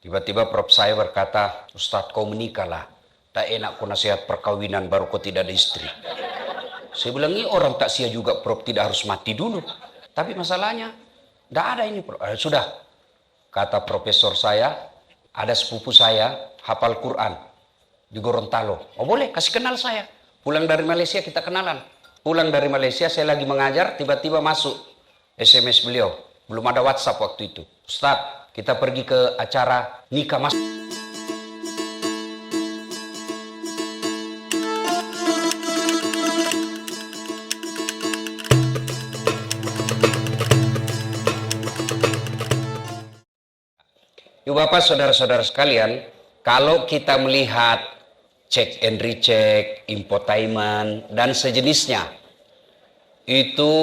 Tiba-tiba Prof saya berkata, Ustadz kau menikahlah. Tak enak kau nasihat perkawinan baru kau tidak ada istri. Saya bilang, ini orang tak sia juga Prof, tidak harus mati dulu. Tapi masalahnya, tidak ada ini Prof. Sudah, kata profesor saya, ada sepupu saya hafal Quran di Gorontalo. Oh boleh, kasih kenal saya. Pulang dari Malaysia kita kenalan. Pulang dari Malaysia saya lagi mengajar, tiba-tiba masuk SMS beliau. Belum ada WhatsApp waktu itu. Ustadz, kita pergi ke acara nikah mas. Yuk Bapak, saudara-saudara sekalian, kalau kita melihat cek and recheck, infotainment, dan sejenisnya, itu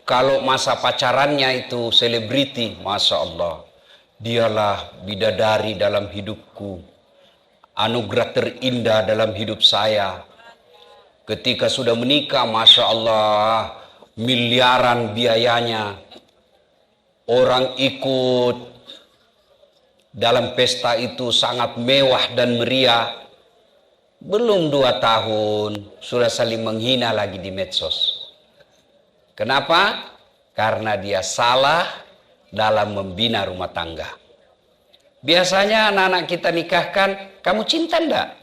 kalau masa pacarannya itu selebriti, Masya Allah, dialah bidadari dalam hidupku, anugerah terindah dalam hidup saya. Ketika sudah menikah, Masya Allah, miliaran biayanya, orang ikut dalam pesta itu sangat mewah dan meriah. Belum 2 tahun sudah saling menghina lagi di medsos. Kenapa? Karena dia salah dalam membina rumah tangga. Biasanya anak-anak kita nikahkan, kamu cinta enggak?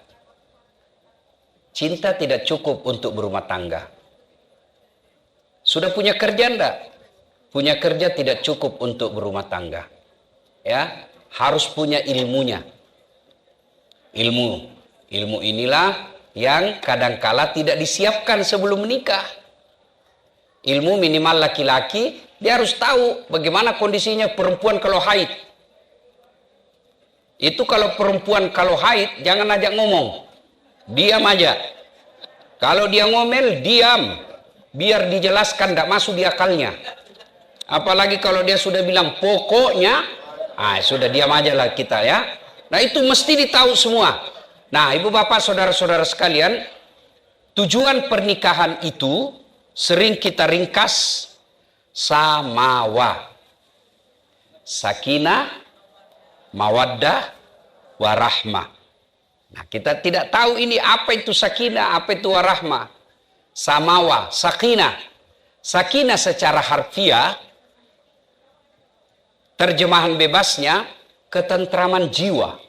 Cinta tidak cukup untuk berumah tangga. Sudah punya kerja enggak? Punya kerja tidak cukup untuk berumah tangga. Ya, harus punya ilmunya. Ilmu inilah yang kadangkala tidak disiapkan sebelum menikah. Ilmu minimal laki-laki, dia harus tahu bagaimana kondisinya perempuan kalau haid. Itu kalau perempuan kalau haid, jangan ajak ngomong. Diam aja. Kalau dia ngomel, diam. Biar dijelaskan, tidak masuk di akalnya. Apalagi kalau dia sudah bilang pokoknya, sudah diam aja lah kita ya. Nah itu mesti ditahu semua. Nah ibu bapak saudara-saudara sekalian, tujuan pernikahan itu sering kita ringkas samawa, sakinah, mawaddah, warahmah. Nah kita tidak tahu ini apa itu sakinah, apa itu warahmah. Samawa, sakinah. Sakinah secara harfiah, terjemahan bebasnya, ketentraman jiwa.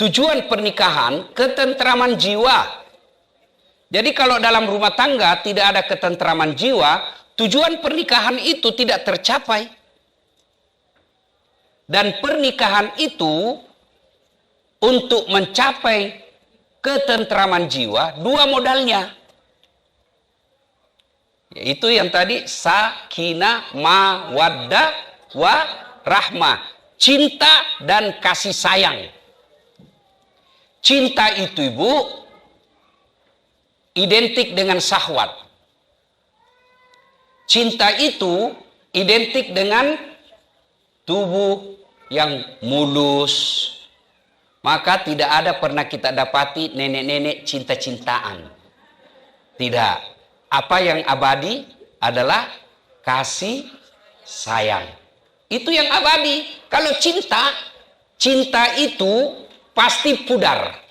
Tujuan pernikahan, ketentraman jiwa. Jadi kalau dalam rumah tangga tidak ada ketentraman jiwa, tujuan pernikahan itu tidak tercapai. Dan pernikahan itu, untuk mencapai ketentraman jiwa, 2 modalnya. Yaitu yang tadi sakinah, mawaddah, warahmah. Cinta dan kasih sayang. Cinta itu ibu identik dengan syahwat. Cinta itu identik dengan tubuh yang mulus. Maka tidak ada pernah kita dapati nenek-nenek cinta-cintaan. Tidak. Apa yang abadi adalah kasih sayang. Itu yang abadi. Kalau cinta, cinta itu pasti pudar.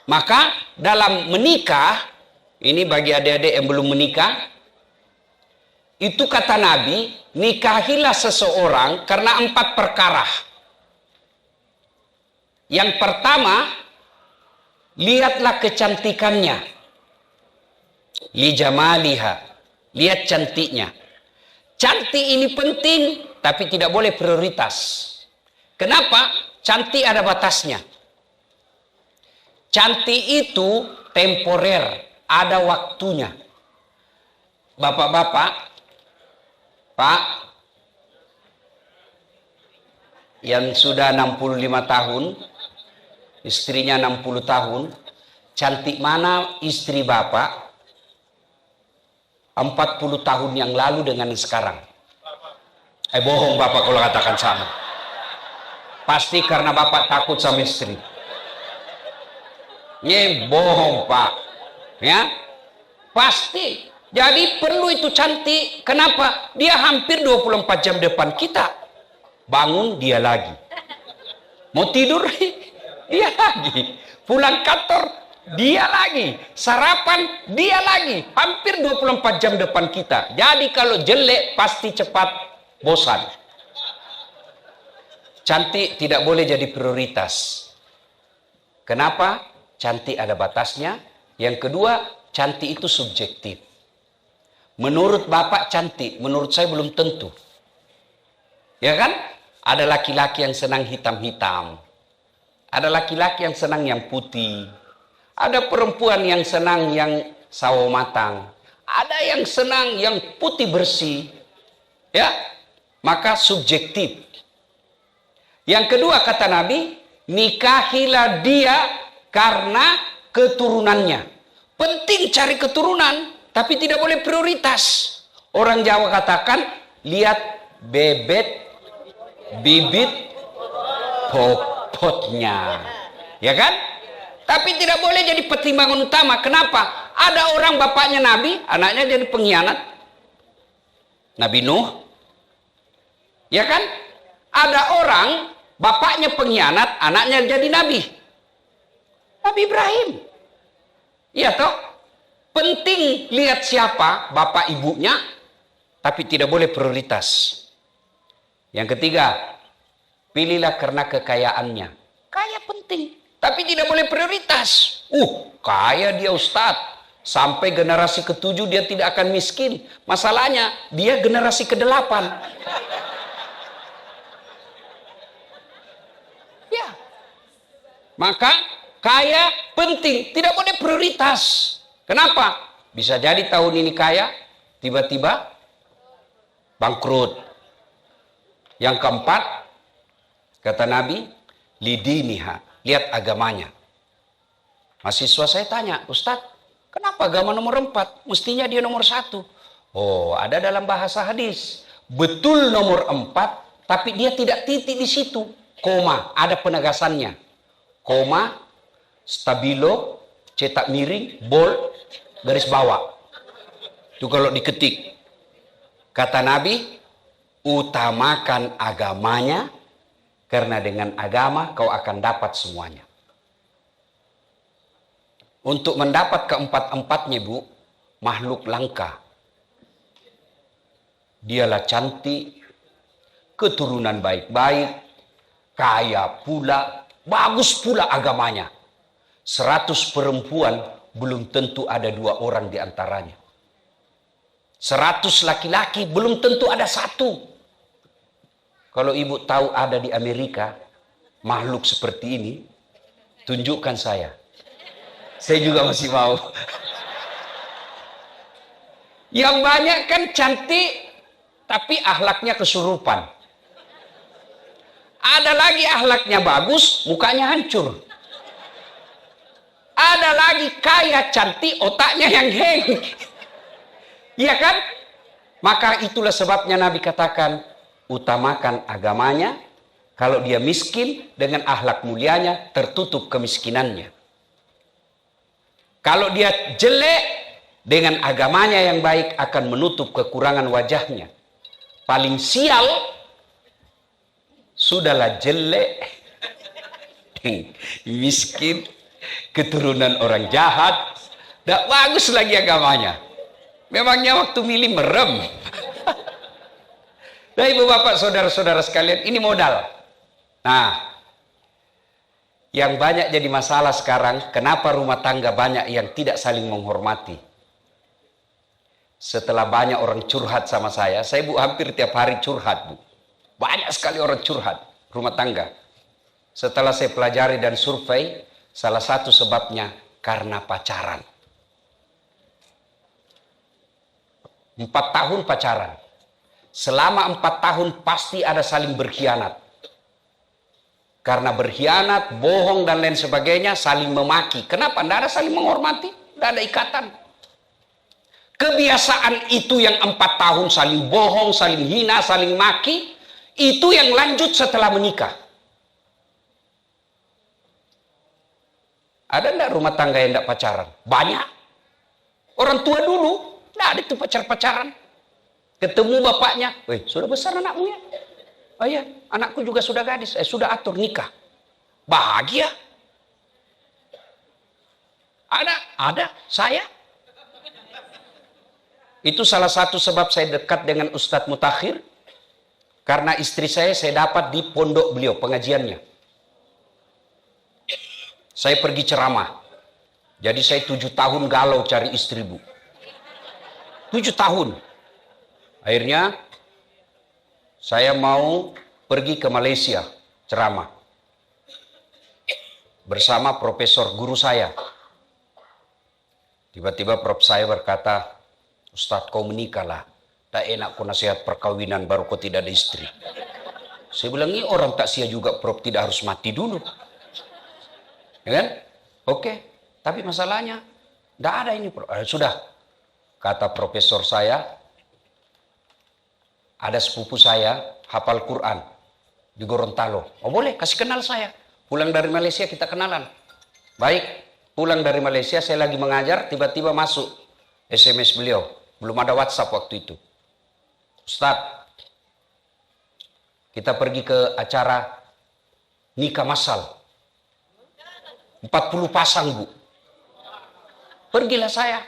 Maka dalam menikah, ini bagi adik-adik yang belum menikah, itu kata Nabi, nikahilah seseorang karena 4 perkara. Yang pertama, lihatlah kecantikannya. Lijamaliha, lihat cantiknya. Cantik ini penting, tapi tidak boleh prioritas. Kenapa? Cantik ada batasnya. Cantik itu temporer, ada waktunya. Bapak-bapak, Pak, yang sudah 65 tahun, istrinya 60 tahun, cantik mana istri Bapak 40 tahun yang lalu dengan sekarang? Bohong Bapak kalau katakan sama. Pasti karena Bapak takut sama istri. Bohong Pak. Ya, pasti. Jadi perlu itu cantik. Kenapa? Dia hampir 24 jam depan kita. bangun dia lagi. Mau tidur dia lagi. Pulang kantor dia lagi. Sarapan dia lagi. Hampir 24 jam depan kita. Jadi kalau jelek pasti cepat bosan. Cantik tidak boleh jadi prioritas. Kenapa? Cantik ada batasnya. Yang kedua, cantik itu subjektif. Menurut Bapak cantik, menurut saya belum tentu. Ya kan? Ada laki-laki yang senang hitam-hitam. Ada laki-laki yang senang yang putih. Ada perempuan yang senang yang sawo matang. Ada yang senang yang putih bersih. Ya, maka subjektif. Yang kedua kata Nabi, nikahilah dia karena keturunannya. Penting cari keturunan, tapi tidak boleh prioritas. Orang Jawa katakan, lihat bebet, bibit, popotnya. Ya kan? Tapi tidak boleh jadi pertimbangan utama. Kenapa? Ada orang bapaknya Nabi, anaknya jadi pengkhianat. Nabi Nuh. Ya kan? Ada orang bapaknya pengkhianat, anaknya jadi nabi. Nabi Ibrahim. Iya toh? Penting lihat siapa bapak ibunya, tapi tidak boleh prioritas. Yang ketiga, pilihlah karena kekayaannya. Kaya penting, tapi tidak boleh prioritas. Kaya dia Ustadz. Sampai generasi ke-7 dia tidak akan miskin. Masalahnya, dia generasi ke-8. Ya. Maka, kaya penting, tidak boleh prioritas. Kenapa? Bisa jadi tahun ini kaya, tiba-tiba bangkrut. Yang keempat, kata Nabi, lidiniha, lihat agamanya. Mahasiswa saya tanya, Ustadz, kenapa agama nomor 4? Mestinya dia nomor 1. Oh, ada dalam bahasa hadis. Betul nomor 4, tapi dia tidak titik di situ. Koma, ada penegasannya. Koma, stabilo, cetak miring, bold, garis bawah. Itu kalau diketik. Kata Nabi, utamakan agamanya, karena dengan agama kau akan dapat semuanya. Untuk mendapat keempat-empatnya, Bu, makhluk langka. Dialah cantik, keturunan baik-baik, kaya pula, bagus pula agamanya. 100 perempuan belum tentu ada 2 orang di antaranya. 100 laki-laki belum tentu ada 1. Kalau ibu tahu ada di Amerika makhluk seperti ini, tunjukkan saya. Saya juga masih mau. Yang banyak kan cantik, tapi akhlaknya kesurupan. Ada lagi akhlaknya bagus, mukanya hancur. Ada lagi kaya cantik, otaknya yang heng. Iya kan? Maka itulah sebabnya Nabi katakan, utamakan agamanya. Kalau dia miskin, dengan akhlak mulianya tertutup kemiskinannya. Kalau dia jelek, dengan agamanya yang baik akan menutup kekurangan wajahnya. Paling sial, sudahlah jelek, miskin, keturunan orang jahat, tidak bagus lagi agamanya. Memangnya waktu milih merem. Nah, ibu bapak, saudara-saudara sekalian, ini modal. Nah, yang banyak jadi masalah sekarang, kenapa rumah tangga banyak yang tidak saling menghormati? Setelah banyak orang curhat sama saya Bu, hampir tiap hari curhat, Bu. Banyak sekali orang curhat rumah tangga. Setelah saya pelajari dan survei, salah satu sebabnya karena pacaran. 4 tahun pacaran. Selama 4 tahun pasti ada saling berkhianat. Karena berkhianat, bohong dan lain sebagainya, saling memaki. Kenapa? Tidak ada saling menghormati, tidak ada ikatan. Kebiasaan itu yang 4 tahun saling bohong, saling hina, saling maki, itu yang lanjut setelah menikah. Ada enggak rumah tangga yang enggak pacaran? Banyak. Orang tua dulu, enggak ada itu pacar-pacaran. Ketemu bapaknya, sudah besar anakmu ya? Oh iya, anakku juga sudah gadis, sudah atur nikah. Bahagia. Ada, saya. Itu salah satu sebab saya dekat dengan Ustadz Mutakhir. Karena istri saya dapat di pondok beliau, pengajiannya. Saya pergi ceramah. Jadi saya 7 tahun galau cari istri, Bu. 7 tahun. Akhirnya saya mau pergi ke Malaysia ceramah bersama profesor guru saya. Tiba-tiba prof saya berkata, Ustadz, kau menikahlah. Tak enak kau nasihat perkawinan baru kau tidak ada istri. Saya bilang, ini orang tak sia juga prof, tidak harus mati dulu. Ya kan? Oke. Tapi masalahnya tidak ada ini, prof. Sudah. Kata profesor saya, ada sepupu saya hafal Quran di Gorontalo. Oh boleh, kasih kenal saya. Pulang dari Malaysia kita kenalan. Baik, pulang dari Malaysia saya lagi mengajar, tiba-tiba masuk SMS beliau. Belum ada WhatsApp waktu itu. Ustadz, kita pergi ke acara nikah massal. 40 pasang, Bu. Pergilah saya.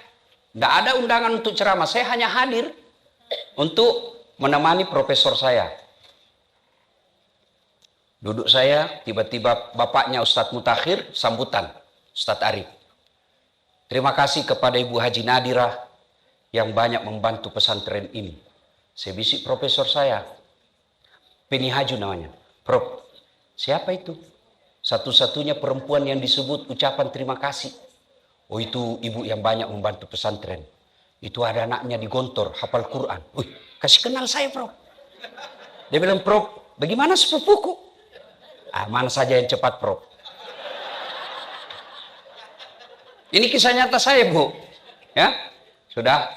Tidak ada undangan untuk ceramah. Saya hanya hadir untuk menemani profesor saya. Duduk saya, tiba-tiba bapaknya Ustadz Mutakhir, sambutan Ustadz Arif. Terima kasih kepada Ibu Haji Nadirah yang banyak membantu pesantren ini. Saya bisik profesor saya, Penny Haju namanya. Prof, siapa itu? Satu-satunya perempuan yang disebut ucapan terima kasih. Oh itu ibu yang banyak membantu pesantren. Itu ada anaknya di Gontor, hafal Quran. Wih, kasih kenal saya, Prof. Dia bilang, Prof, bagaimana sepupuku? Mana saja yang cepat, Prof. Ini kisah nyata saya, Bu. Ya, sudah,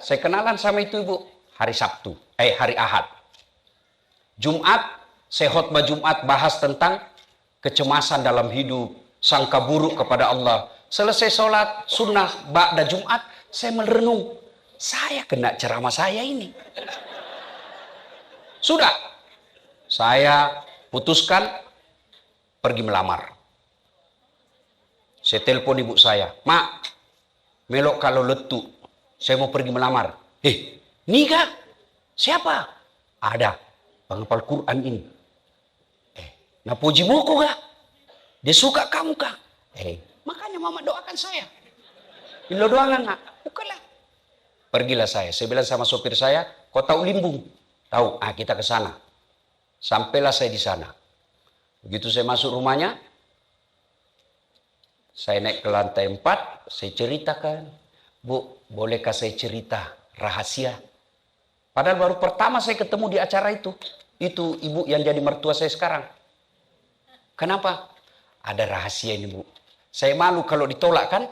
saya kenalan sama itu, Ibu. Hari Sabtu, hari Ahad. Jumat, saya khotbah Jumat bahas tentang kecemasan dalam hidup, sangka buruk kepada Allah. Selesai sholat sunnah ba'da Jumat, saya merenung. Saya kena ceramah saya ini. Sudah, saya putuskan pergi melamar. Saya telepon ibu saya, Mak, melok kalau letu, saya mau pergi melamar. Nikah? Siapa? Ada, penghafal Quran ini. Nah puji buku kah? Dia suka kamu kah? Makanya mama doakan saya. Lo doakan nak? Bukanlah. Pergilah saya bilang sama sopir saya, kau tahu Limbung? Tahu, kita ke sana. Sampailah saya di sana. Begitu saya masuk rumahnya, saya naik ke lantai 4, saya ceritakan, Bu, bolehkah saya cerita rahasia? Padahal baru pertama saya ketemu di acara itu. Itu ibu yang jadi mertua saya sekarang. Kenapa? Ada rahasia ini, Bu. Saya malu kalau ditolak kan?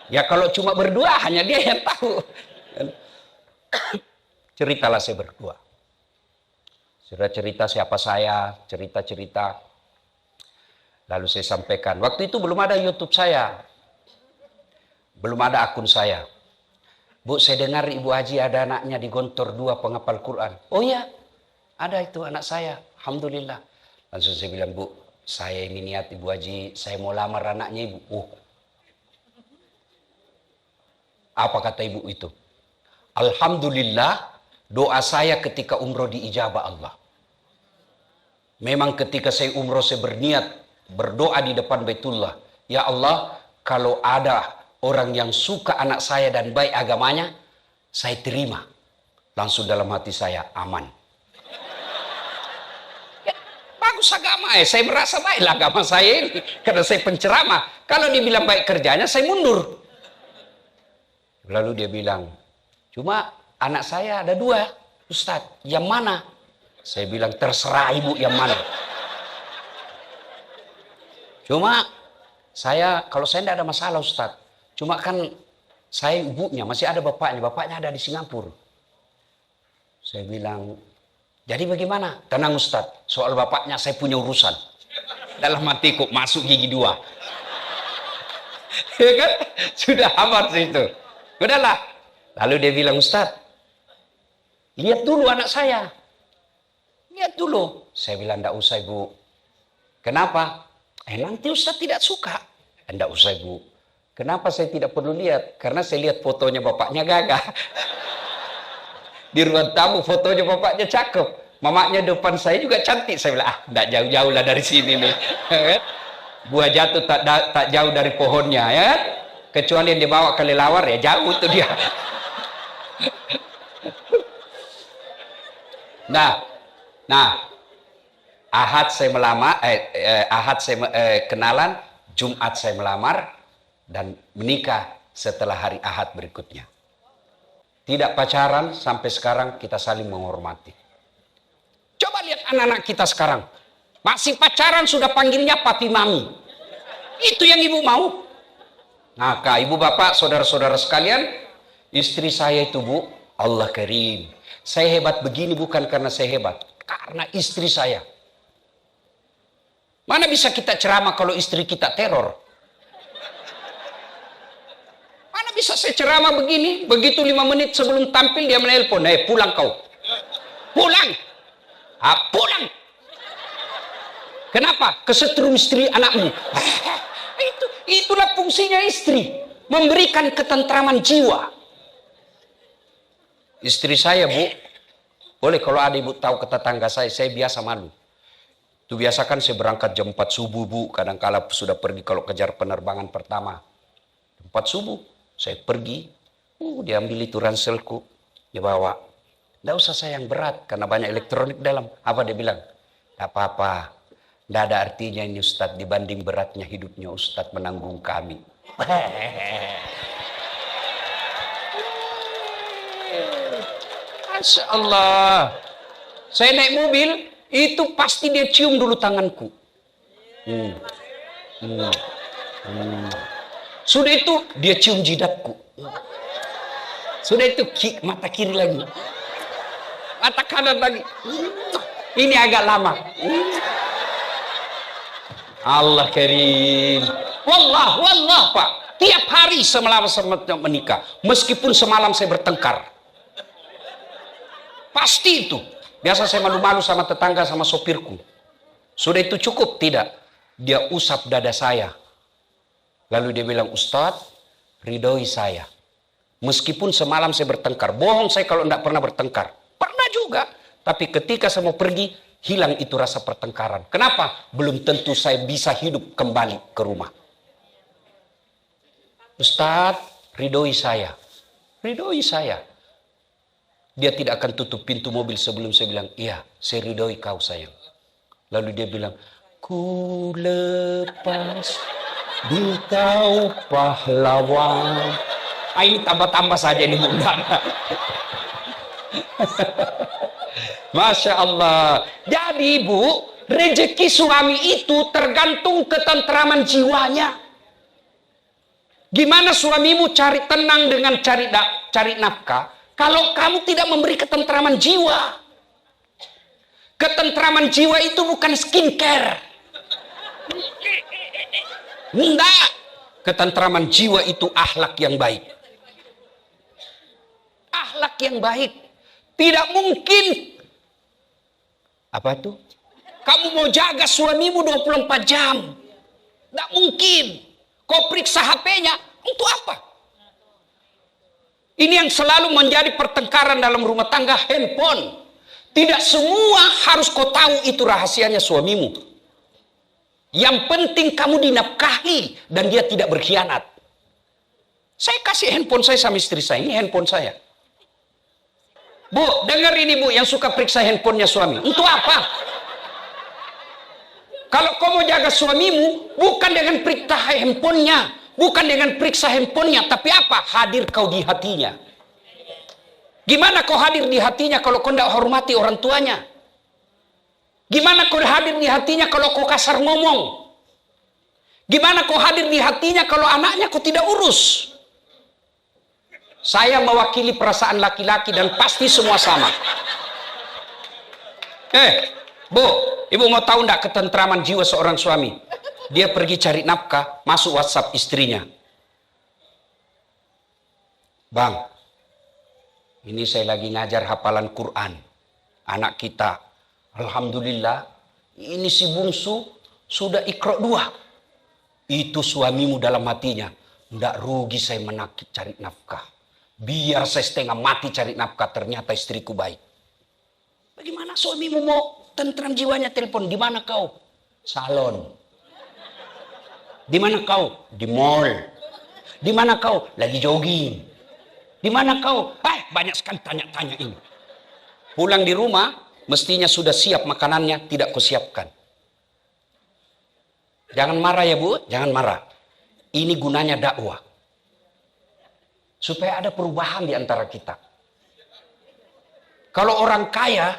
Ya kalau cuma berdua, hanya dia yang tahu. Ceritalah saya berdua. Sudah cerita siapa saya, cerita-cerita. Lalu saya sampaikan, waktu itu belum ada YouTube saya. Belum ada akun saya. Bu, saya dengar Ibu Haji ada anaknya di Gontor 2 penghafal Quran. Oh iya, ada itu anak saya. Alhamdulillah. Langsung saya bilang, Bu, saya ini niat Ibu Haji, saya mau lamar anaknya Ibu. Apa kata Ibu itu? Alhamdulillah, doa saya ketika umroh diijabah Allah. Memang ketika saya umroh, saya berniat berdoa di depan Baitullah. Ya Allah, kalau ada orang yang suka anak saya dan baik agamanya, saya terima. Langsung dalam hati saya, aman. Ya, bagus agama, saya merasa baiklah agama saya ini. Karena saya penceramah. Kalau dibilang baik kerjanya, saya mundur. Lalu dia bilang, cuma anak saya ada 2, Ustadz, yang mana? Saya bilang, terserah Ibu yang mana. Cuma kalau saya tidak ada masalah Ustadz. Cuma kan saya ibunya, masih ada bapaknya ada di Singapura. Saya bilang, jadi bagaimana? Tenang Ustadz, soal bapaknya saya punya urusan. Dalam hati kok masuk gigi 2. Ya kan? Sudah amat itu. Udahlah. Lalu dia bilang, Ustadz, lihat dulu anak saya. Lihat dulu. Saya bilang, enggak usah ibu. Kenapa? Nanti Ustaz tidak suka. Enggak usah ibu. Kenapa saya tidak perlu lihat? Karena saya lihat fotonya bapaknya gagah. Di ruang tamu fotonya bapaknya cakep. Mamanya depan saya juga cantik. Saya bilang, enggak jauh-jauh lah dari sini nih. Buah jatuh tak jauh dari pohonnya, ya. Kecuali yang dibawa ke kelelawar, ya jauh itu dia. Nah, Ahad saya melamar, Ahad saya kenalan, Jumat saya melamar, dan menikah setelah hari Ahad berikutnya. Tidak pacaran sampai sekarang, kita saling menghormati. Coba lihat anak-anak kita sekarang. Masih pacaran sudah panggilnya papi mami. Itu yang ibu mau. Nah, ibu bapak, saudara-saudara sekalian, istri saya itu bu, Allah karim. Saya hebat begini bukan karena saya hebat. Karena istri saya. Mana bisa kita ceramah kalau istri kita teror? Mana bisa saya ceramah begini? Begitu 5 menit sebelum tampil dia menelpon. Pulang kau. Pulang. Pulang. Kenapa? Kesetrum istri anakmu. Itulah fungsinya istri. Memberikan ketentraman jiwa. Istri saya bu, boleh kalau ada ibu tahu ke tetangga saya biasa malu. Itu biasa kan saya berangkat jam 4 subuh bu, kadang-kala sudah pergi kalau kejar penerbangan pertama. 4 subuh, saya pergi, diambil itu ranselku, dibawa. Nggak usah saya yang berat, karena banyak elektronik dalam. Apa dia bilang? Nggak apa-apa, nggak ada artinya ini Ustadz, dibanding beratnya hidupnya Ustadz menanggung kami. Masya Allah. Saya naik mobil, itu pasti dia cium dulu tanganku. Sudah itu dia cium jidatku. Sudah itu mata kiri lagi. Mata kanan lagi. Ini agak lama. Allah karim. Wallah Pak. Tiap hari selama menikah. Meskipun semalam saya bertengkar. Pasti itu. Biasa saya malu-malu sama tetangga, sama sopirku. Sudah itu cukup? Tidak. Dia usap dada saya. Lalu dia bilang, Ustadz, ridhoi saya. Meskipun semalam saya bertengkar. Bohong saya kalau tidak pernah bertengkar. Pernah juga. Tapi ketika saya mau pergi, hilang itu rasa pertengkaran. Kenapa? Belum tentu saya bisa hidup kembali ke rumah. Ustadz, ridhoi saya. Ridhoi saya. Dia tidak akan tutup pintu mobil sebelum saya bilang, iya, saya ridhoi kau sayang. Lalu dia bilang, ku lepas di kau pahlawan. Ini tambah-tambah saja ini mudah. Masya Allah. Jadi ibu, rezeki suami itu tergantung ketentraman jiwanya. Gimana suamimu cari tenang dengan cari nafkah? Kalau kamu tidak memberi ketentraman jiwa. Ketentraman jiwa itu bukan skincare. Enggak. Ketentraman jiwa itu akhlak yang baik. Akhlak yang baik. Tidak mungkin. Apa itu? Kamu mau jaga suamimu 24 jam. Tidak mungkin. Kau periksa HP-nya. Untuk apa? Ini yang selalu menjadi pertengkaran dalam rumah tangga, handphone. Tidak semua harus kau tahu itu rahasianya suamimu. Yang penting kamu dinafkahi dan dia tidak berkhianat. Saya kasih handphone saya sama istri saya, ini handphone saya. Bu, dengar ini bu, yang suka periksa handphonenya suami. Untuk apa? Kalau kau mau jaga suamimu, bukan dengan periksa handphonenya. Bukan dengan periksa handphonenya, tapi apa? Hadir kau di hatinya. Gimana kau hadir di hatinya kalau kau tidak hormati orang tuanya? Gimana kau hadir di hatinya kalau kau kasar ngomong? Gimana kau hadir di hatinya kalau anaknya kau tidak urus? Saya mewakili perasaan laki-laki dan pasti semua sama. Bu, ibu mau tahu enggak ketentraman jiwa seorang suami? Dia pergi cari nafkah, masuk WhatsApp istrinya. Bang, Ini saya lagi ngajar hafalan Quran. Anak kita, alhamdulillah, ini si bungsu sudah Iqra 2. Itu suamimu dalam hatinya, ndak rugi saya menakit cari nafkah. Biar saya setengah mati cari nafkah, ternyata istriku baik. Bagaimana suamimu mau tentram jiwanya telepon, di mana kau? Salon. Di mana kau? Di mall. Di mana kau? Lagi jogging. Di mana kau? Banyak sekali tanya-tanya ini. Pulang di rumah, mestinya sudah siap makanannya, tidak kusiapkan. Jangan marah ya Bu, jangan marah. Ini gunanya dakwah. Supaya ada perubahan di antara kita. Kalau orang kaya,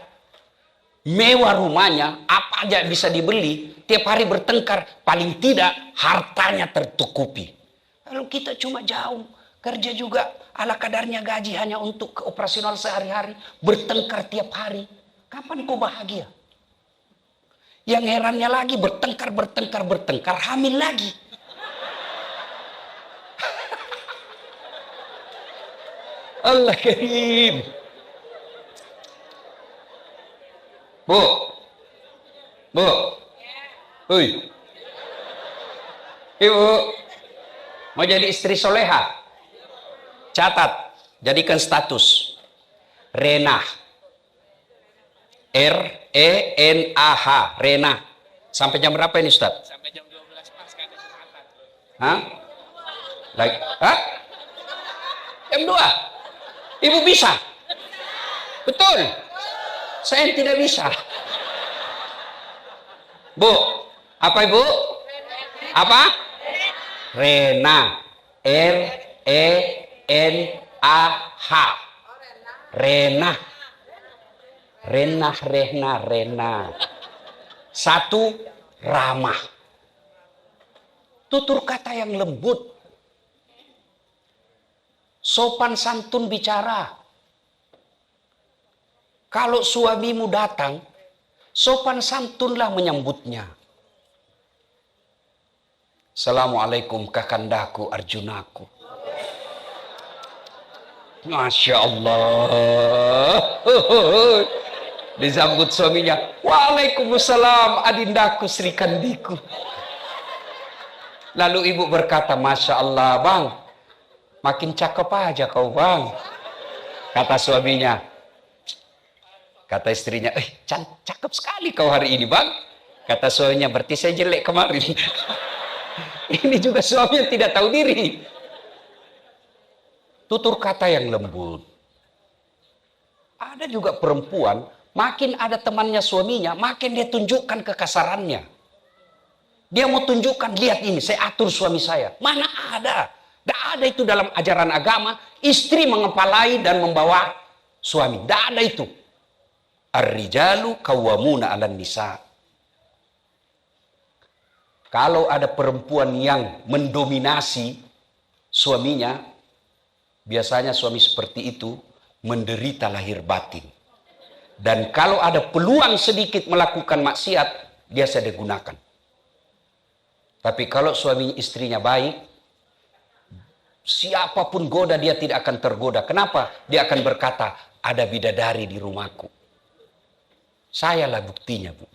mewah rumahnya, apa aja bisa dibeli, tiap hari bertengkar, paling tidak hartanya tertukupi. Kalau kita cuma jauh, kerja juga ala kadarnya, gaji hanya untuk operasional sehari-hari, bertengkar tiap hari, kapan kau bahagia? Yang herannya lagi bertengkar, hamil lagi. Allah karim. Bu. Hui. Ibu. Mau jadi istri soleha? Catat. Jadikan status. Renah. R-E-N-A-H. Renah. Sampai jam berapa ini Ustaz? Sampai jam 12 pas kan ada Jumatan. Hah? Jam 2? Ibu bisa? Betul? Saya tidak bisa. Bu, apa Ibu? Apa? Rena. R-E-N-A-H. Rena. Rena. Satu, ramah. Tutur kata yang lembut. Sopan santun bicara. Kalau suamimu datang, sopan santunlah menyambutnya. Assalamualaikum kakandaku Arjunaku. Masya Allah. Disambut suaminya. Waalaikumsalam adindaku Sri Kandiku. Lalu ibu berkata, Masya Allah bang, makin cakep aja kau bang. Kata suaminya. Kata istrinya, cakep sekali kau hari ini bang. Kata suaminya, berarti saya jelek kemarin. Ini juga suami yang tidak tahu diri. Tutur kata yang lembut. Ada juga perempuan, makin ada temannya suaminya, makin dia tunjukkan kekasarannya. Dia mau tunjukkan, lihat ini, saya atur suami saya. Mana ada? Tidak ada itu dalam ajaran agama, istri mengepalai dan membawa suami. Tidak ada itu. Ar-rijalu qawwamuna 'alan nisa. Kalau ada perempuan yang mendominasi suaminya, biasanya suami seperti itu menderita lahir batin. Dan kalau ada peluang sedikit melakukan maksiat, dia saya digunakan. Tapi kalau suami istrinya baik, siapapun goda dia tidak akan tergoda. Kenapa? Dia akan berkata, ada bidadari di rumahku. Sayalah buktinya, Bu.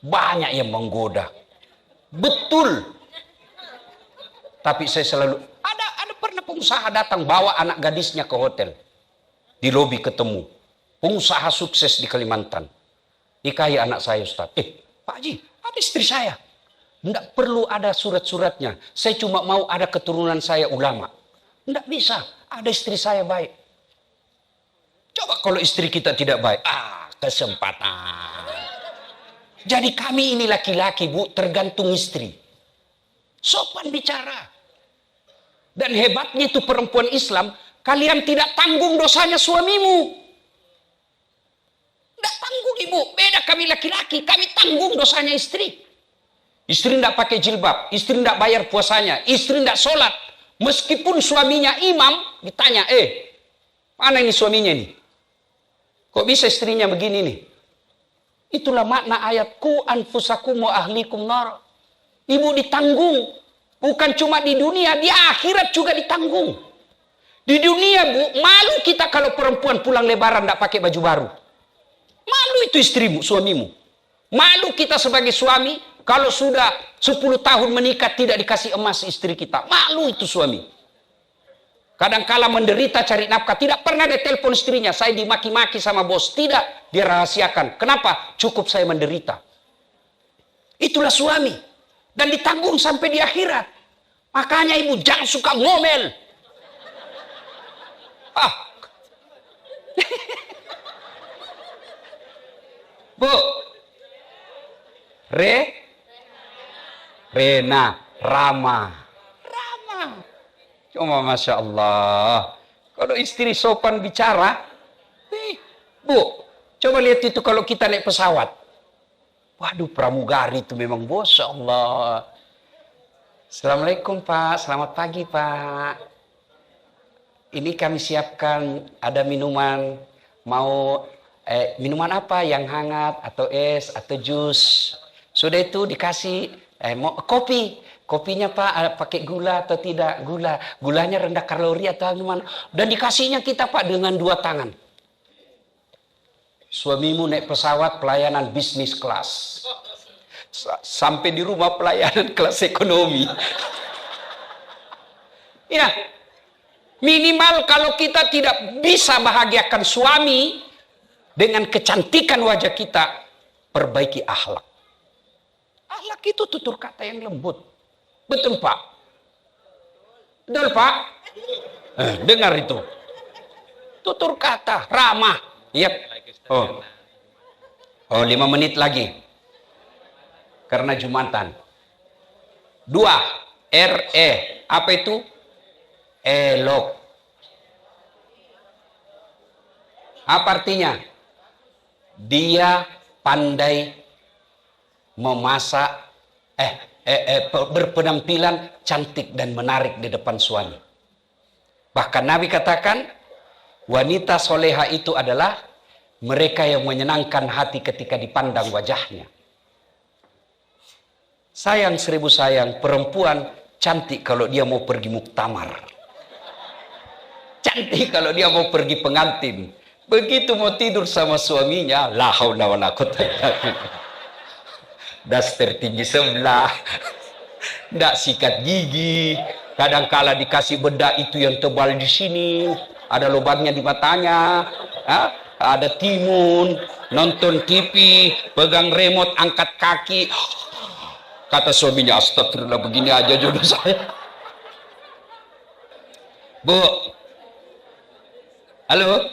Banyak yang menggoda. Betul. Tapi saya selalu, ada pernah pengusaha datang bawa anak gadisnya ke hotel. Di lobi ketemu. Pengusaha sukses di Kalimantan. Nikahi anak saya, Ustaz. Pak Haji, ada istri saya. Tidak perlu ada surat-suratnya. Saya cuma mau ada keturunan saya ulama. Tidak bisa. Ada istri saya baik. Coba kalau istri kita tidak baik. Kesempatan. Jadi kami ini laki-laki, Bu, tergantung istri. Sopan bicara. Dan hebatnya itu perempuan Islam, kalian tidak tanggung dosanya suamimu. Tidak tanggung Ibu. Beda kami laki-laki, kami tanggung dosanya istri. Istri tidak pakai jilbab, istri tidak bayar puasanya, istri tidak sholat. Meskipun suaminya imam, ditanya, mana ini suaminya ini? Kok bisa istrinya begini nih? Itulah makna ayat ku anfusakum wa ahlikum nar. Ibu ditanggung. Bukan cuma di dunia, di akhirat juga ditanggung. Di dunia, Bu, malu kita kalau perempuan pulang lebaran tidak pakai baju baru. Malu itu istrimu, suamimu. Malu kita sebagai suami kalau sudah 10 tahun menikah tidak dikasih emas istri kita. Malu itu suami. Kadangkala menderita cari nafkah, tidak pernah dia telepon istrinya, saya dimaki-maki sama bos, tidak, dia rahasiakan. Kenapa? Cukup saya menderita. Itulah suami. Dan ditanggung sampai di akhirat. Makanya ibu jangan suka ngomel. Ah. Bu. Rena, Rama. Cuma Masya Allah, kalau istri sopan bicara, Bu, coba lihat itu kalau kita naik pesawat. Waduh, pramugari itu memang Masya Allah. Assalamualaikum Pak, selamat pagi Pak. Ini kami siapkan, ada minuman, mau minuman apa yang hangat, atau es, atau jus. Sudah itu dikasih, mau kopi. Kopinya Pak pakai gula atau tidak? Gula. Gulanya rendah kalori atau gimana? Dan dikasihnya kita Pak dengan 2 tangan. Suamimu naik pesawat pelayanan bisnis kelas. Sampai di rumah pelayanan kelas ekonomi. Ya. Minimal kalau kita tidak bisa bahagiakan suami dengan kecantikan wajah kita, perbaiki akhlak. Akhlak itu tutur kata yang lembut. Betul Pak? Betul Pak? Dengar itu. Tutur kata, ramah. Yap. Oh. 5 menit lagi. Karena Jumatan. 2. RE. Apa itu? Elok. Apa artinya? Dia pandai memasak, berpenampilan cantik dan menarik di depan suami. Bahkan Nabi katakan, wanita soleha itu adalah mereka yang menyenangkan hati ketika dipandang wajahnya. Sayang 1000 sayang, perempuan cantik kalau dia mau pergi muktamar. Cantik kalau dia mau pergi pengantin. Begitu mau tidur sama suaminya, la haula wala quwwata illa billah. Daster tinggi sebelah, tidak sikat gigi, kadangkala dikasih bedak itu yang tebal di sini, ada lubangnya di matanya, ada timun, nonton TV, pegang remote, angkat kaki. Kata suaminya, astagfirullah, begini aja jodoh saya. Bu, halo,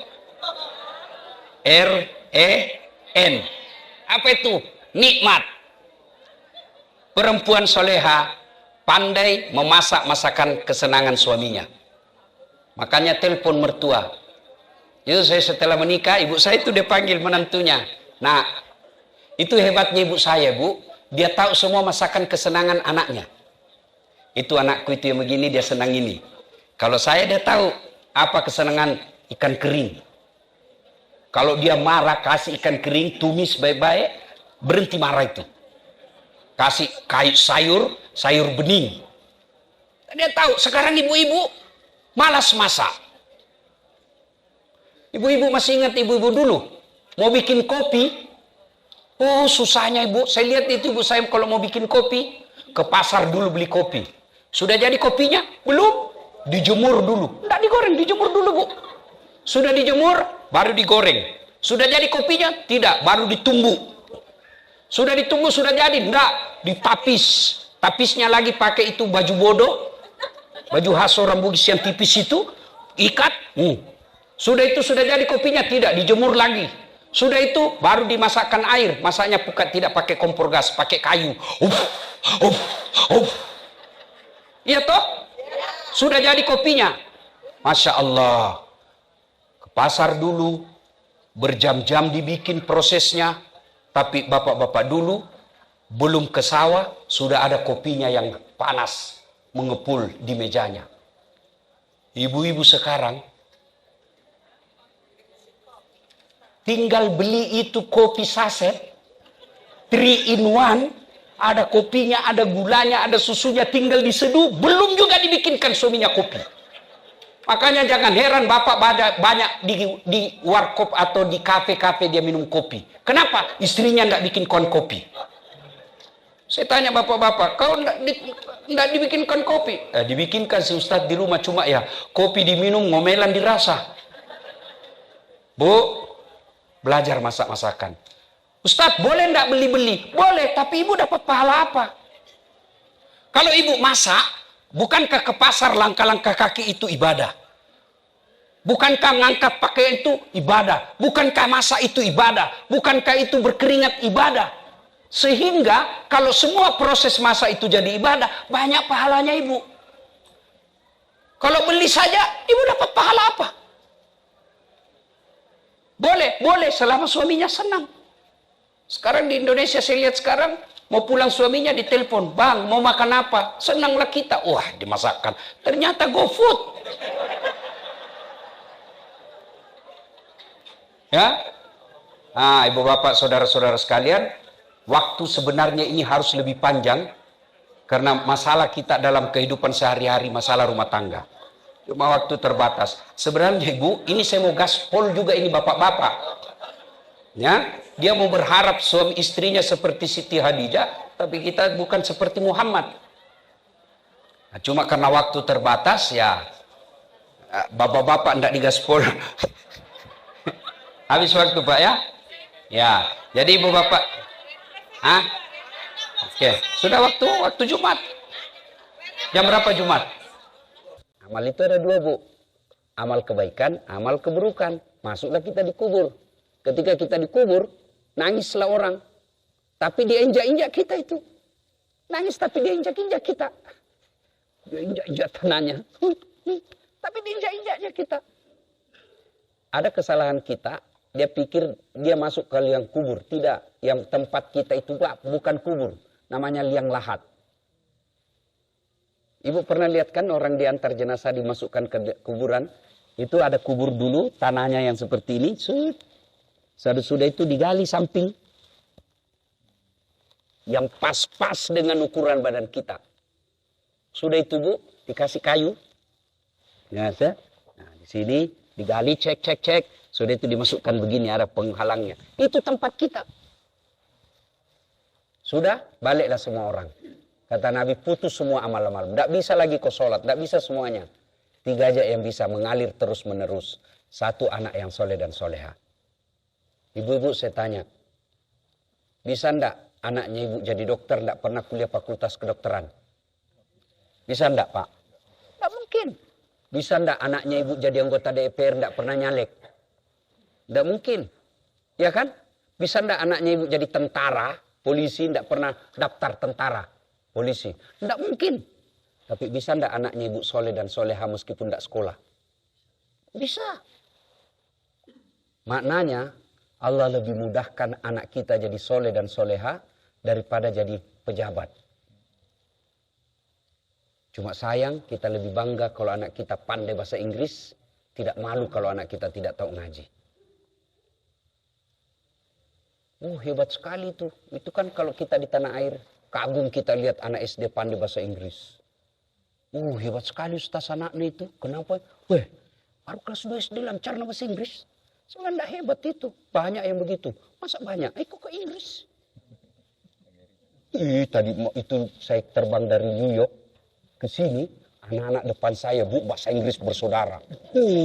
REN, apa itu? Nikmat. Perempuan soleha pandai memasak masakan kesenangan suaminya. Makanya telepon mertua. Itu saya setelah menikah, ibu saya itu dia panggil menantunya. Nah, itu hebatnya ibu saya, Bu. Dia tahu semua masakan kesenangan anaknya. Itu anakku itu yang begini, dia senang ini. Kalau saya, dia tahu apa kesenangan ikan kering. Kalau dia marah, kasih ikan kering, tumis baik-baik, berhenti marah itu. Kasih kayu sayur bening. Dia tahu, sekarang ibu-ibu malas masak. Ibu-ibu masih ingat ibu-ibu dulu mau bikin kopi. Oh, susahnya ibu. Saya lihat itu ibu saya kalau mau bikin kopi, ke pasar dulu beli kopi. Sudah jadi kopinya? Belum. Dijemur dulu. Tidak digoreng, dijemur dulu, Bu. Sudah dijemur, baru digoreng. Sudah jadi kopinya? Tidak, baru ditunggu. Sudah ditunggu, sudah jadi? Enggak, ditapis. Tapisnya lagi pakai itu baju bodoh, baju khas orang Bugis yang tipis itu, ikat. Sudah itu, sudah jadi kopinya? Tidak, dijemur lagi. Sudah itu, baru dimasakkan air. Masaknya bukan tidak pakai kompor gas, pakai kayu. Iya toh? Sudah jadi kopinya. Masya Allah. Ke pasar dulu, berjam-jam dibikin prosesnya. Tapi bapak-bapak dulu belum ke sawah, sudah ada kopinya yang panas mengepul di mejanya. Ibu-ibu sekarang tinggal beli itu kopi saset 3 in 1, ada kopinya, ada gulanya, ada susunya, tinggal diseduh, belum juga dibikinkan suaminya kopi. Makanya jangan heran Bapak banyak di warkop atau di kafe-kafe dia minum kopi. Kenapa? Istrinya enggak bikin kon kopi. Saya tanya bapak-bapak, kau enggak dibikinkan kopi? Dibikinkan si Ustadz di rumah, cuma ya kopi diminum, ngomelan dirasa. Bu, belajar masak-masakan. Ustadz, boleh enggak beli-beli? Boleh, tapi ibu dapat pahala apa? Kalau ibu masak, bukankah ke pasar langkah-langkah kaki itu ibadah? Bukankah ngangkat pakaian itu ibadah? Bukankah masak itu ibadah? Bukankah itu berkeringat ibadah? Sehingga kalau semua proses masak itu jadi ibadah, banyak pahalanya ibu. Kalau beli saja, ibu dapat pahala apa? Boleh selama suaminya senang. Sekarang di Indonesia saya lihat sekarang, mau pulang suaminya ditelepon, bang mau makan apa? Senanglah kita. Wah, dimasakkan. Ternyata GoFood. Ya, ibu bapak saudara-saudara sekalian, waktu sebenarnya ini harus lebih panjang karena masalah kita dalam kehidupan sehari-hari, masalah rumah tangga. Cuma waktu terbatas. Sebenarnya ibu, ini saya mau gaspol juga ini bapak-bapak. Ya, dia mau berharap suami istrinya seperti Siti Hadijah, tapi kita bukan seperti Muhammad. Nah, cuma karena waktu terbatas ya, bapak-bapak enggak digaspol. Habis waktu Pak ya? Ya, jadi ibu bapak. Oke, sudah waktu Jumat. Jam berapa Jumat? Amal itu ada dua bu. Amal kebaikan, amal keburukan. Masuklah kita dikubur. Ketika kita dikubur, nangislah orang. Tapi dia injak-injak kita itu. Nangis tapi dia injak-injak kita. Dia injak-injak tanahnya. Tapi dia injak-injaknya kita. Ada kesalahan kita, dia pikir dia masuk ke liang kubur. Tidak, yang tempat kita itu bukan kubur. Namanya liang lahat. Ibu pernah lihat kan orang diantar jenazah dimasukkan ke kuburan? Itu ada kubur dulu, tanahnya yang seperti ini. Sudah itu digali samping. Yang pas-pas dengan ukuran badan kita. Sudah itu bu, dikasih kayu. Ya, nah, di sini digali, cek. Sudah itu dimasukkan begini, ada penghalangnya. Itu tempat kita. Sudah, baliklah semua orang. Kata Nabi, putus semua amal-amal. Tidak bisa lagi kau sholat, tidak bisa semuanya. 3 aja yang bisa mengalir terus-menerus. 1 anak yang soleh dan soleha. Ibu-ibu saya tanya, bisa enggak anaknya ibu jadi dokter, enggak pernah kuliah fakultas kedokteran? Bisa enggak Pak? Tidak mungkin. Bisa enggak anaknya ibu jadi anggota DPR, enggak pernah nyalek? Tidak mungkin. Ya kan? Bisa enggak anaknya ibu jadi tentara, polisi, enggak pernah daftar tentara, polisi? Tidak mungkin. Tapi bisa enggak anaknya ibu soleh dan soleha meskipun enggak sekolah? Bisa. Maknanya, Allah lebih mudahkan anak kita jadi soleh dan soleha daripada jadi pejabat. Cuma sayang kita lebih bangga kalau anak kita pandai bahasa Inggris, tidak malu kalau anak kita tidak tahu ngaji. Hebat sekali itu. Itu kan kalau kita di tanah air, kagum kita lihat anak SD pandai bahasa Inggris. Hebat sekali Ustaz anaknya itu. Kenapa? Baru kelas 2 SD lancar bahasa Inggris. Sebenarnya hebat itu. Banyak yang begitu. Masa banyak? Kok ke Inggris? Tadi itu saya terbang dari New York ke sini. Anak-anak depan saya, Bu, bahasa Inggris bersaudara.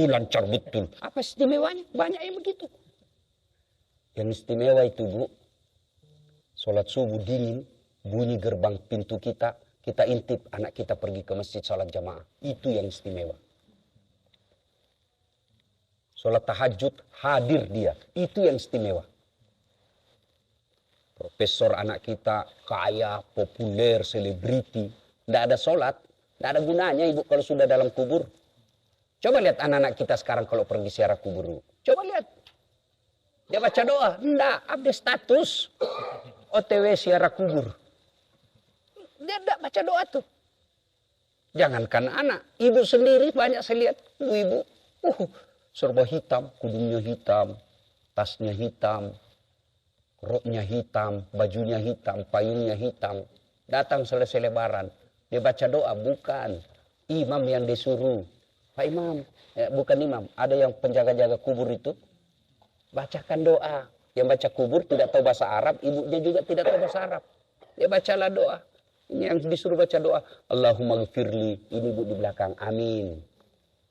Lancar betul. Apa istimewanya? Banyak yang begitu. Yang istimewa itu, Bu, sholat subuh dingin, bunyi gerbang pintu kita intip anak kita pergi ke masjid sholat jamaah. Itu yang istimewa. Sholat tahajud, hadir dia. Itu yang istimewa. Profesor anak kita, kaya, populer, selebriti. Tidak ada sholat, tidak ada gunanya ibu kalau sudah dalam kubur. Coba lihat anak-anak kita sekarang kalau pergi ziarah kubur. Coba lihat. Dia baca doa. Tidak, update status. OTW ziarah kubur. Dia tidak baca doa tuh. Jangankan anak, ibu sendiri banyak saya lihat. Ibu, serba hitam, kudungnya hitam, tasnya hitam, roknya hitam, bajunya hitam, payungnya hitam. Datang selesai lebaran, dia baca doa, bukan. Imam yang disuruh. Pak Imam, bukan imam, ada yang penjaga-jaga kubur itu, bacakan doa. Yang baca kubur tidak tahu bahasa Arab, ibunya juga tidak tahu bahasa Arab. Dia bacalah doa. Ini yang disuruh baca doa. Allahumma gfirli, ini ibu di belakang, amin.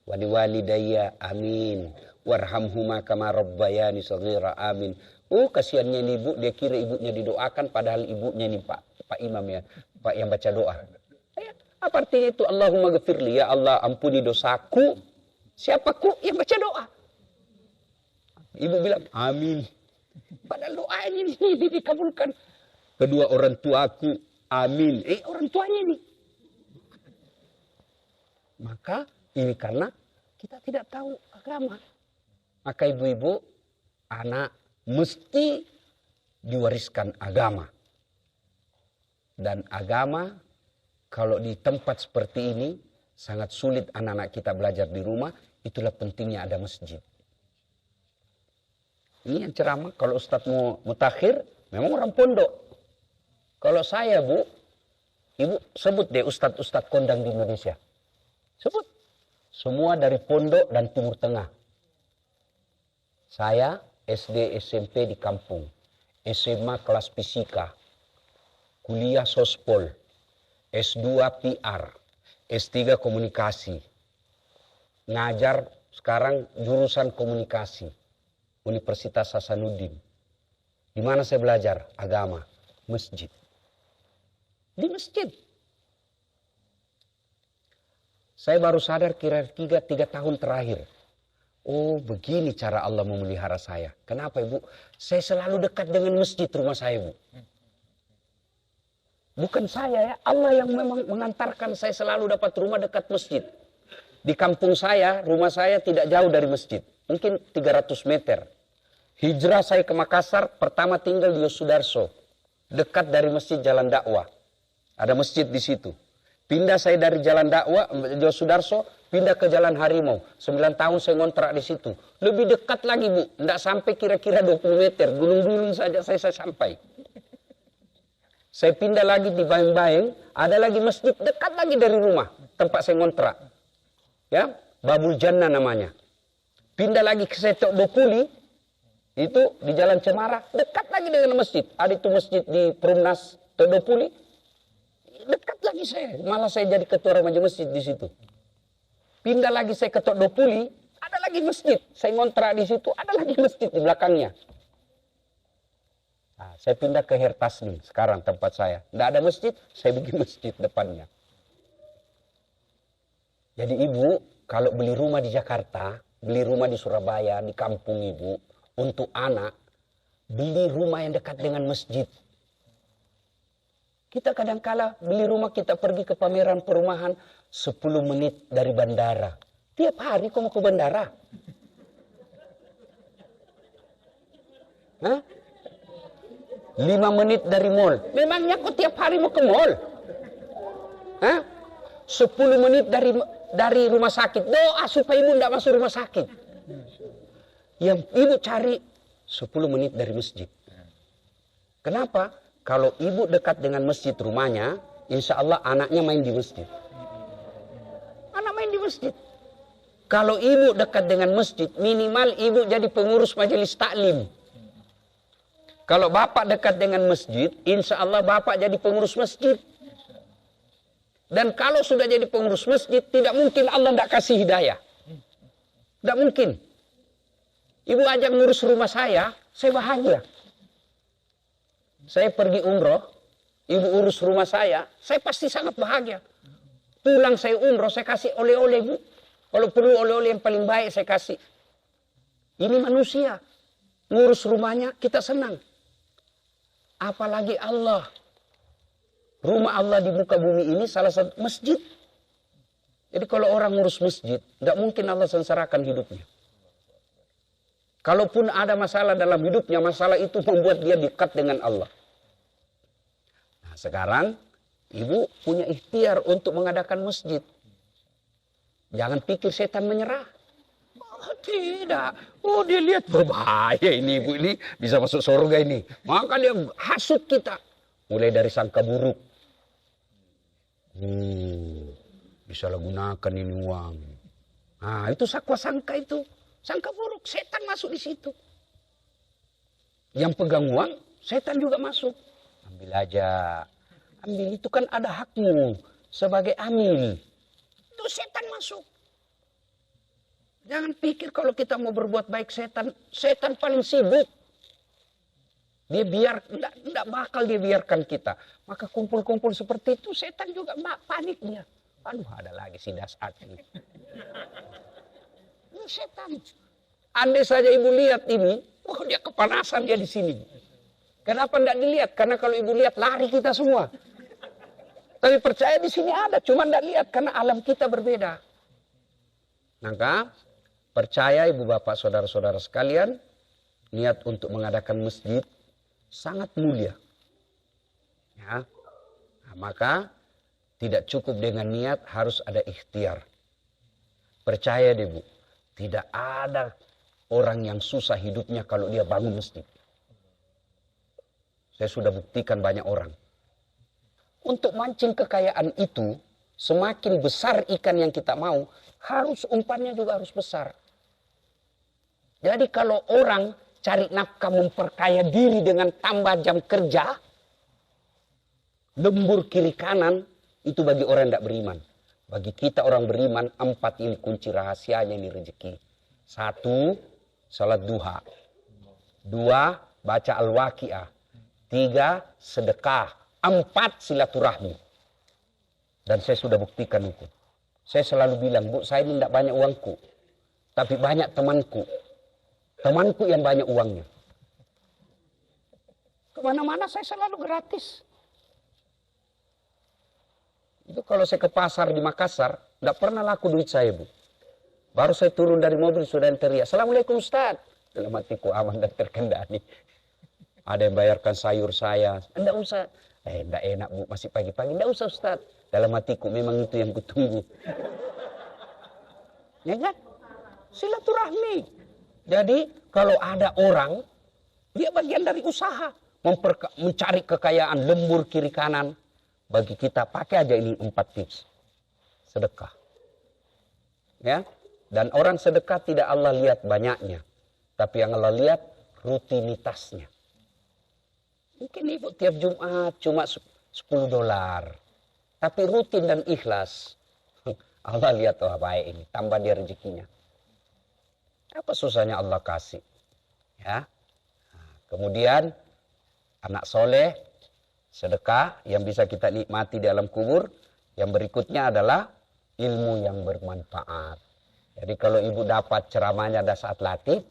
Wali walidayya, amin. Warhamhuma kama rabbayani saghira, amin. Kasihannya ini ibu, dia kira ibunya didoakan, padahal ibunya ini Pak Imam ya, Pak yang baca doa. Apa artinya itu? Allahumma gfirli, ya Allah ampuni dosaku. Siapaku? Yang baca doa. Ibu bilang, amin. Padahal doanya ini dikabulkan. Kedua orang tuaku, amin. Orang tuanya ini. Maka ini karena kita tidak tahu agama. Maka ibu-ibu, anak mesti diwariskan agama. Dan agama, kalau di tempat seperti ini, sangat sulit anak-anak kita belajar di rumah. Itulah pentingnya ada masjid. Ini yang ceramah, kalau Ustadz mau mutakhir, memang orang pondok. Kalau saya, Bu, Ibu sebut deh Ustadz-Ustadz kondang di Indonesia. Sebut. Semua dari pondok dan Timur Tengah. Saya SD, SMP di kampung. SMA kelas fisika. Kuliah sospol. S2 PR. S3 komunikasi. Ngajar sekarang jurusan komunikasi. Universitas Hasanuddin. Di mana saya belajar agama? Masjid. Di masjid. Saya baru sadar kira-kira 3 tahun terakhir. Oh, begini cara Allah memelihara saya. Kenapa, Ibu? Saya selalu dekat dengan masjid rumah saya, Bu. Bukan saya ya, Allah yang memang mengantarkan saya selalu dapat rumah dekat masjid. Di kampung saya, rumah saya tidak jauh dari masjid. Mungkin 300 meter. Hijrah saya ke Makassar, pertama tinggal di Yosudarso. Dekat dari masjid Jalan Dakwah. Ada masjid di situ. Pindah saya dari Jalan Dakwah, Yosudarso, pindah ke Jalan Harimau. 9 tahun saya ngontrak di situ. Lebih dekat lagi, Bu. Tidak sampai kira-kira 20 meter. Gunung-gunung saja saya sampai. Saya pindah lagi di Baeng-Baeng, ada lagi masjid dekat lagi dari rumah. Tempat saya ngontrak. Ya, Babul Jannah namanya. Pindah lagi ke Setok Dokuli. Itu di Jalan Cemara, dekat lagi dengan masjid. Ada itu masjid di Perumnas Todopuli. Dekat lagi saya. Malah saya jadi ketua remaja masjid di situ. Pindah lagi saya ke Todopuli, ada lagi masjid. Saya ngontrak di situ, ada lagi masjid di belakangnya. Nah, saya pindah ke Hertasni, sekarang tempat saya. Tidak ada masjid, saya bikin masjid depannya. Jadi Ibu, kalau beli rumah di Jakarta, beli rumah di Surabaya, di kampung Ibu, untuk anak, beli rumah yang dekat dengan masjid. Kita kadang-kala beli rumah, kita pergi ke pameran perumahan 10 menit dari bandara. Tiap hari kau mau ke bandara? Hah? 5 menit dari mall. Memangnya kau tiap hari mau ke mall? Hah? 10 menit dari rumah sakit. Doa supaya ibu tidak masuk rumah sakit. Yang ibu cari 10 menit dari masjid. Kenapa? Kalau ibu dekat dengan masjid rumahnya, insya Allah anaknya main di masjid. Anak main di masjid. Kalau ibu dekat dengan masjid, minimal ibu jadi pengurus majelis taklim. Kalau bapak dekat dengan masjid, insya Allah bapak jadi pengurus masjid. Dan kalau sudah jadi pengurus masjid, tidak mungkin Allah tidak kasih hidayah. Tidak mungkin. Ibu ajak ngurus rumah saya bahagia. Saya pergi umroh, ibu urus rumah saya pasti sangat bahagia. Pulang saya umroh, saya kasih oleh-oleh, Bu. Kalau perlu oleh-oleh yang paling baik saya kasih. Ini manusia. Ngurus rumahnya kita senang. Apalagi Allah. Rumah Allah di muka bumi ini salah satu masjid. Jadi kalau orang ngurus masjid, tidak mungkin Allah sengsarakan hidupnya. Kalaupun ada masalah dalam hidupnya, masalah itu membuat dia dekat dengan Allah. Nah, sekarang ibu punya ikhtiar untuk mengadakan masjid. Jangan pikir setan menyerah. Oh, tidak. Oh, dia lihat berbahaya ini ibu ini bisa masuk surga ini. Maka dia hasut kita. Mulai dari sangka buruk. Bisa lah gunakan ini uang. Nah, itu sangka itu. Sangka buruk, setan masuk di situ. Yang pegang uang, setan juga masuk. Ambil aja. Ambil, itu kan ada hakmu sebagai amil. Itu setan masuk. Jangan pikir kalau kita mau berbuat baik setan paling sibuk. Dia enggak bakal dia biarkan kita. Maka kumpul-kumpul seperti itu setan juga panik dia. Aduh, ada lagi si Dasat ini. Ini setan. Andai saja ibu lihat ini, dia kepanasan dia di sini. Kenapa enggak dilihat? Karena kalau ibu lihat lari kita semua. Tapi percaya di sini ada, cuma enggak lihat karena alam kita berbeda. Maka percaya ibu bapak saudara-saudara sekalian, niat untuk mengadakan masjid sangat mulia. Ya. Nah, maka tidak cukup dengan niat, harus ada ikhtiar. Percaya deh Bu, tidak ada orang yang susah hidupnya kalau dia bangun masjid. Saya sudah buktikan banyak orang. Untuk mancing kekayaan itu, semakin besar ikan yang kita mau, harus umpannya juga harus besar. Jadi kalau orang cari nafkah memperkaya diri dengan tambah jam kerja, lembur kiri kanan, itu bagi orang yang tidak beriman. Bagi kita orang beriman, 4 ini kunci rahasianya ini rezeki. 1, salat duha. 2, baca al-waqiah. 3, sedekah. 4, silaturahmi. Dan saya sudah buktikan itu. Saya selalu bilang, Bu, saya ini tidak banyak uangku. Tapi banyak temanku. Temanku yang banyak uangnya. Kemana-mana saya selalu gratis. Itu kalau saya ke pasar di Makassar, tidak pernah laku duit saya, Bu. Baru saya turun dari mobil, sudah yang teriak, Assalamualaikum Ustaz. Dalam hatiku aman dan terkendali. Ada yang bayarkan sayur saya. Tidak usah. Tidak enak, Bu, masih pagi-pagi. Tidak usah Ustaz. Dalam hatiku memang itu yang kutunggu. Ya kan? Silaturahmi. Jadi kalau ada orang, dia bagian dari usaha. Mencari kekayaan, lembur kiri kanan. Bagi kita pakai aja ini 4 tips. Sedekah. Ya. Dan orang sedekah tidak Allah lihat banyaknya. Tapi yang Allah lihat rutinitasnya. Mungkin ibu tiap Jumat cuma $10. Tapi rutin dan ikhlas. Allah lihat, wah baik ini. Tambah dia rezekinya. Apa susahnya Allah kasih? Ya. Nah, kemudian anak soleh, sedekah yang bisa kita nikmati di alam kubur. Yang berikutnya adalah ilmu yang bermanfaat. Jadi kalau ibu dapat ceramahnya ada saat latih,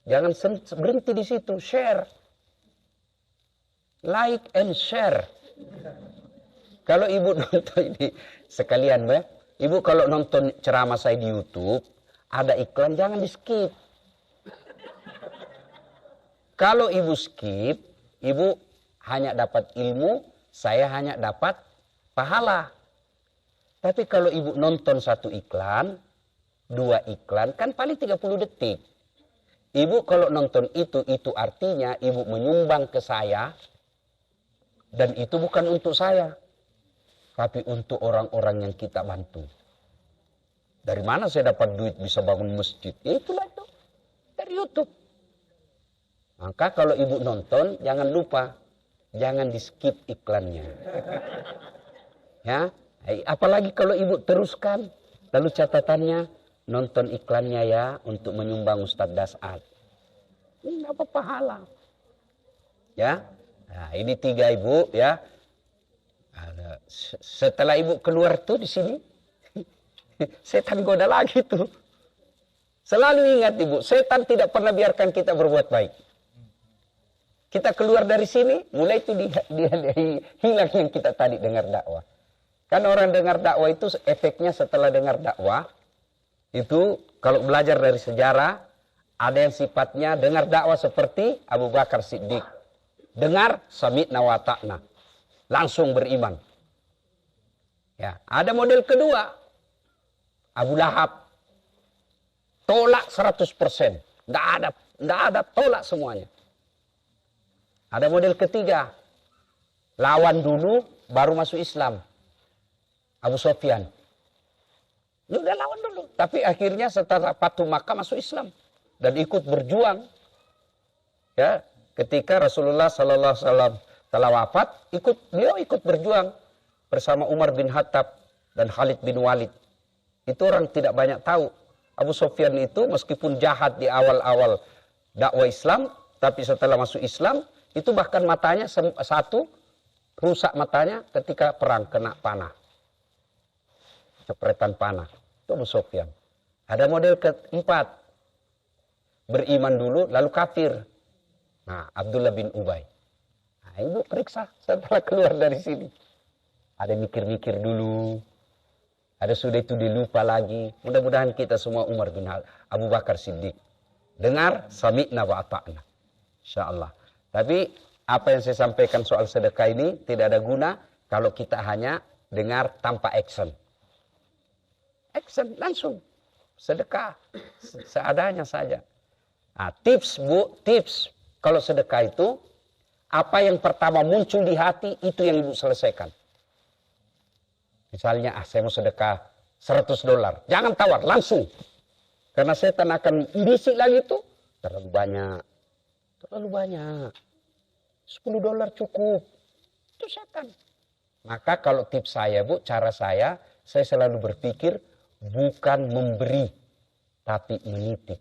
jangan berhenti di situ, share. Like and share. Kalau ibu nonton ini sekalian, ibu kalau nonton ceramah saya di YouTube, ada iklan, jangan di skip. Kalau ibu skip, ibu hanya dapat ilmu, saya hanya dapat pahala. Tapi kalau ibu nonton 1 iklan, 2 iklan, kan paling 30 detik. Ibu kalau nonton itu artinya ibu menyumbang ke saya, dan itu bukan untuk saya, tapi untuk orang-orang yang kita bantu. Dari mana saya dapat duit bisa bangun masjid? Ya itulah itu. Dari YouTube. Maka kalau ibu nonton, jangan lupa. Jangan di skip iklannya. Ya. Apalagi kalau ibu teruskan. Lalu catatannya, nonton iklannya ya untuk menyumbang Ustadz Dasat. Ini dapat pahala. Ya. Nah, ini 3 ibu ya. Setelah ibu keluar tuh di sini, setan goda lagi tuh. Selalu ingat ibu, setan tidak pernah biarkan kita berbuat baik. Kita keluar dari sini, mulai itu dia hilang yang kita tadi dengar dakwah. Kan orang dengar dakwah itu efeknya setelah dengar dakwah, itu kalau belajar dari sejarah, ada yang sifatnya dengar dakwah seperti Abu Bakar Siddiq. Dengar, sami'na wa ta'na. Langsung beriman. Ya, ada model kedua. Abu Lahab. Tolak 100%. Nggak ada tolak semuanya. Ada model ketiga. Lawan dulu, baru masuk Islam. Abu Sufyan. Dia udah lawan dulu. Tapi akhirnya setelah Fatu Makkah masuk Islam. Dan ikut berjuang. Ya, ketika Rasulullah Sallallahu Alaihi Wasallam telah wafat, beliau ikut berjuang bersama Umar bin Khattab dan Khalid bin Walid. Itu orang tidak banyak tahu. Abu Sufyan itu meskipun jahat di awal-awal dakwah Islam, tapi setelah masuk Islam, itu bahkan matanya satu, rusak matanya ketika perang kena panah. Cepretan panah. Itu Abu Sufyan. Ada model keempat. Beriman dulu, lalu kafir. Nah, Abdullah bin Ubay. Nah, ibu periksa setelah keluar dari sini. Ada mikir-mikir dulu. Ada sudah itu dilupa lagi. Mudah-mudahan kita semua Umar bin Abu Bakar Siddiq. Dengar, sami'na wa ata'na. InsyaAllah. Tapi apa yang saya sampaikan soal sedekah ini tidak ada guna kalau kita hanya dengar tanpa action. Action langsung. Sedekah. Seadanya saja. Nah, tips Bu, tips. Kalau sedekah itu, apa yang pertama muncul di hati, itu yang Ibu selesaikan. Misalnya, saya mau sedekah $100. Jangan tawar, langsung. Karena setan akan bisik lagi itu. Terlalu banyak. Terlalu banyak. $10 cukup. Itu setan. Maka kalau tips saya Bu, cara saya selalu berpikir bukan memberi, tapi menitip.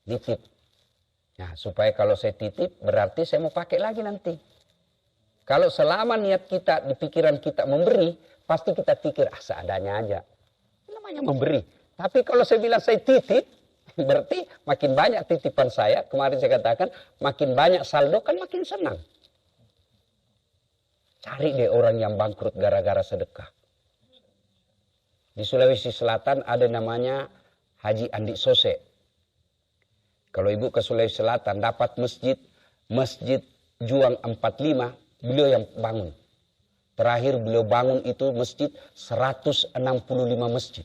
Nitip. Nah, supaya kalau saya titip, berarti saya mau pakai lagi nanti. Kalau selama niat kita, di pikiran kita memberi, pasti kita pikir, seadanya aja. Namanya memberi. Tapi kalau saya bilang saya titip, berarti makin banyak titipan saya. Kemarin saya katakan, makin banyak saldo kan makin senang. Cari deh orang yang bangkrut gara-gara sedekah. Di Sulawesi Selatan ada namanya Haji Andi Sose. Kalau ibu ke Sulawesi Selatan dapat masjid Juang 45, beliau yang bangun. Terakhir beliau bangun itu masjid 165 masjid.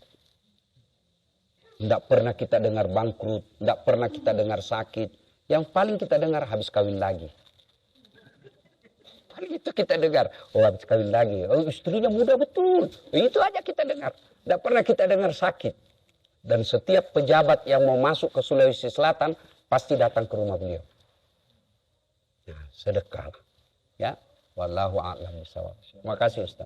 Tidak pernah kita dengar bangkrut, tidak pernah kita dengar sakit. Yang paling kita dengar habis kawin lagi. Paling itu kita dengar, oh habis kawin lagi, oh istrinya muda betul. Itu aja kita dengar. Tidak pernah kita dengar sakit. Dan setiap pejabat yang mau masuk ke Sulawesi Selatan pasti datang ke rumah beliau. Nah, sedekah. Ya, wallahu a'lam bishawab. Terima kasih Ustaz.